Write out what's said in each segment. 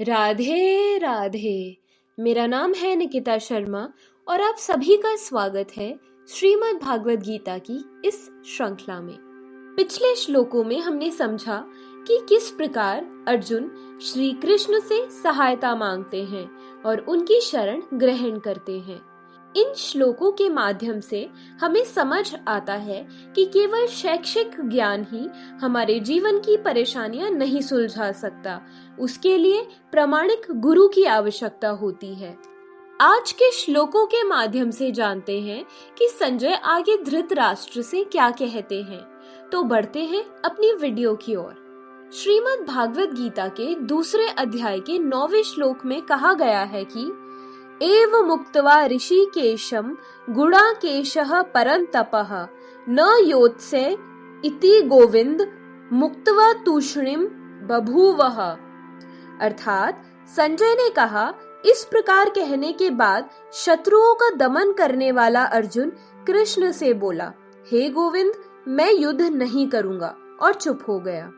राधे राधे। मेरा नाम है निकिता शर्मा और आप सभी का स्वागत है श्रीमद् भागवत गीता की इस श्रृंखला में। पिछले श्लोकों में हमने समझा कि किस प्रकार अर्जुन श्री कृष्ण से सहायता मांगते हैं और उनकी शरण ग्रहण करते हैं। इन श्लोकों के माध्यम से हमें समझ आता है कि केवल शैक्षिक ज्ञान ही हमारे जीवन की परेशानियां नहीं सुलझा सकता, उसके लिए प्रामाणिक गुरु की आवश्यकता होती है। आज के श्लोकों के माध्यम से जानते हैं कि संजय आगे धृतराष्ट्र से क्या कहते हैं। तो बढ़ते हैं अपनी वीडियो की ओर। श्रीमद् भागवत गीता के दूसरे अध्याय के 9वें श्लोक में कहा गया है कि एव मुक्त्वा ऋषिकेशं गुणाकेशः परन्तपः न योत्से इति गोविंद मुक्त्वा तूष्णीम बभूवः। अर्थात संजय ने कहा, इस प्रकार कहने के बाद शत्रुओं का दमन करने वाला अर्जुन कृष्ण से बोला, हे गोविंद, मैं युद्ध नहीं करूंगा, और चुप हो गया।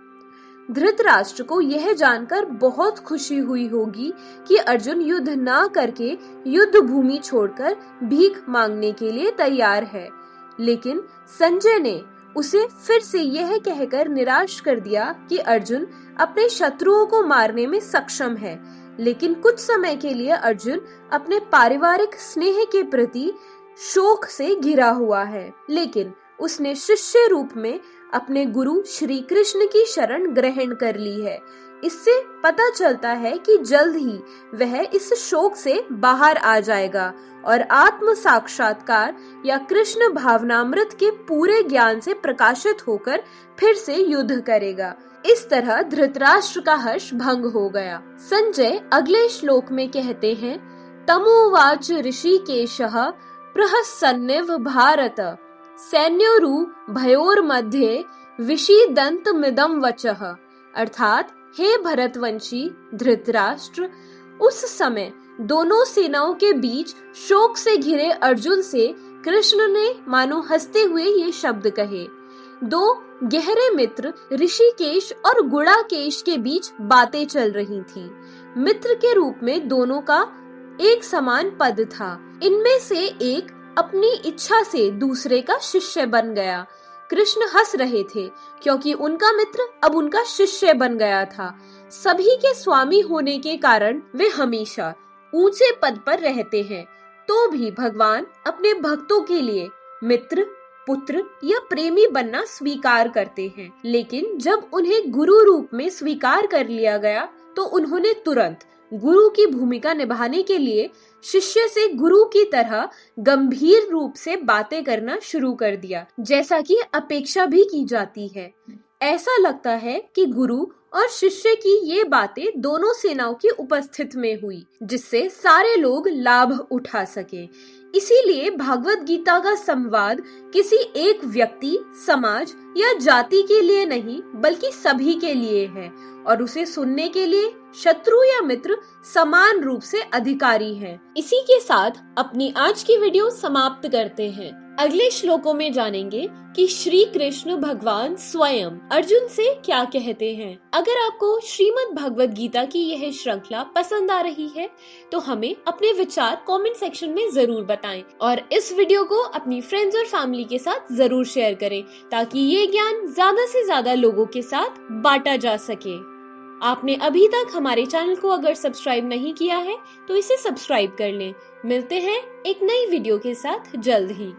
धृतराष्ट्र को यह जानकर बहुत खुशी हुई होगी कि अर्जुन युद्ध ना करके युद्ध भूमि छोड़कर भीख मांगने के लिए तैयार है। लेकिन संजय ने उसे फिर से यह कहकर निराश कर दिया कि अर्जुन अपने शत्रुओं को मारने में सक्षम है, लेकिन कुछ समय के लिए अर्जुन अपने पारिवारिक स्नेह के प्रति शोक से घिरा हुआ है। लेकिन उसने शिष्य रूप में अपने गुरु श्री कृष्ण की शरण ग्रहण कर ली है। इससे पता चलता है कि जल्द ही वह इस शोक से बाहर आ जाएगा और आत्म साक्षात्कार या कृष्ण भावनामृत के पूरे ज्ञान से प्रकाशित होकर फिर से युद्ध करेगा। इस तरह धृतराष्ट्र का हर्ष भंग हो गया। संजय अगले श्लोक में कहते हैं, तमुवाच ऋषिकेशः प्रहसन्निव भारत सैन्योरु भयोर मध्य विषीदन्तमिदं वचः। अर्थात हे भरतवंशी धृतराष्ट्र, उस समय दोनों सेनाओं के बीच शोक से घिरे अर्जुन से कृष्ण ने मानो हंसते हुए ये शब्द कहे। दो गहरे मित्र ऋषिकेश और गुणाकेश के बीच बातें चल रही थी। मित्र के रूप में दोनों का एक समान पद था। इनमें से एक अपनी इच्छा से दूसरे का शिष्य बन गया। कृष्ण हंस रहे थे क्योंकि उनका मित्र अब उनका शिष्य बन गया था। सभी के स्वामी होने के कारण वे हमेशा ऊंचे पद पर रहते हैं, तो भी भगवान अपने भक्तों के लिए मित्र, पुत्र या प्रेमी बनना स्वीकार करते हैं। लेकिन जब उन्हें गुरु रूप में स्वीकार कर लिया गया तो उन्होंने तुरंत गुरु की भूमिका निभाने के लिए शिष्य से गुरु की तरह गंभीर रूप से बातें करना शुरू कर दिया, जैसा कि अपेक्षा भी की जाती है। ऐसा लगता है कि गुरु और शिष्य की ये बातें दोनों सेनाओं की उपस्थित में हुई, जिससे सारे लोग लाभ उठा सके। इसीलिए भागवत गीता का संवाद किसी एक व्यक्ति, समाज या जाति के लिए नहीं बल्कि सभी के लिए है, और उसे सुनने के लिए शत्रु या मित्र समान रूप से अधिकारी हैं। इसी के साथ अपनी आज की वीडियो समाप्त करते हैं। अगले श्लोकों में जानेंगे कि श्री कृष्ण भगवान स्वयं अर्जुन से क्या कहते हैं। अगर आपको श्रीमद् भागवत गीता की यह श्रृंखला पसंद आ रही है तो हमें अपने विचार कमेंट सेक्शन में जरूर बताएं और इस वीडियो को अपनी फ्रेंड्स और फैमिली के साथ जरूर शेयर करें ताकि ये ज्ञान ज्यादा से ज्यादा लोगों के साथ बांटा जा सके। आपने अभी तक हमारे चैनल को अगर सब्सक्राइब नहीं किया है तो इसे सब्सक्राइब कर लें। मिलते हैं एक नई वीडियो के साथ जल्द ही।